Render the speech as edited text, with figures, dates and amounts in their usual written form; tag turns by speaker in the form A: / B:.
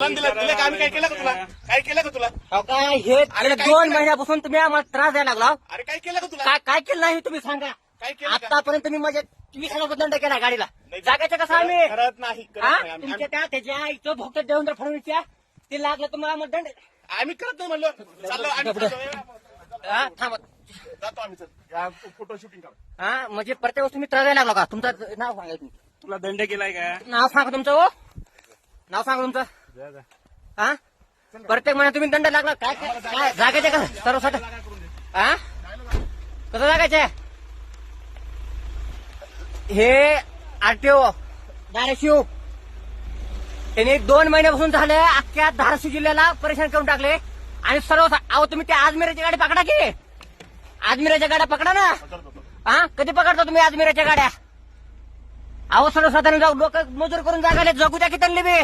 A: दिलं का आम्ही काय केलं का तुला? काय केलं का तुला?
B: अहो, काय हे
A: अरे काय
B: 2
A: केलं?
B: महिन्यापासून तुम्ही आम्हाला त्रास द्यायला लागला.
A: अरे काय केलं का तुला?
B: काय काय केलं नाही तुम्ही सांगा.
A: काय केलं का?
B: आतापर्यंत तुम्ही म्हणजे 20,000 दंड केला गाडीला.
A: नाही,
B: जागायचं कसं आम्ही
A: करत नाही करत
B: हा?
A: नाही आम्ही.
B: तुमच्या त्या त्याच्या आईचं भोगत देवेंद्र फडणवीसच्या ते लागलं तुम्हाला मग दंड.
A: आम्ही करत नाही म्हणलो. चाललो आम्ही
B: हा, थांबा.
A: जातो आम्ही चल फोटो शूटिंग करू.
B: हा म्हणजे प्रत्येक वस्तू तुम्ही त्रास द्यायला लागला का. तुमचं नाव सांगा तुम्ही.
C: तुला दंड केलाय का?
B: नाव सांगा तुमचं. हो नाव सांगा तुमचं. हा प्रत्येक महिन्यात तुम्ही दंड लागला. काय काय काय जागायचे का सर्वसाठी. हा कसं जागायचे हे आरटीओ धाराशिव त्यांनी 2 महिन्यापासून झाले अख्ख्या धाराशिव जिल्ह्याला परेशान करून टाकले. आणि सर्व अहो तुम्ही त्या आजमिराच्या गाडी पकडा की. आजमिराच्या गाड्या पकडा ना. हा कधी पकडता तुम्ही आजमिराच्या गाड्या. अहो सर्वसाधारण जाऊ लोक मजूर करून जागाले जगू द्या की त्यांनी बी.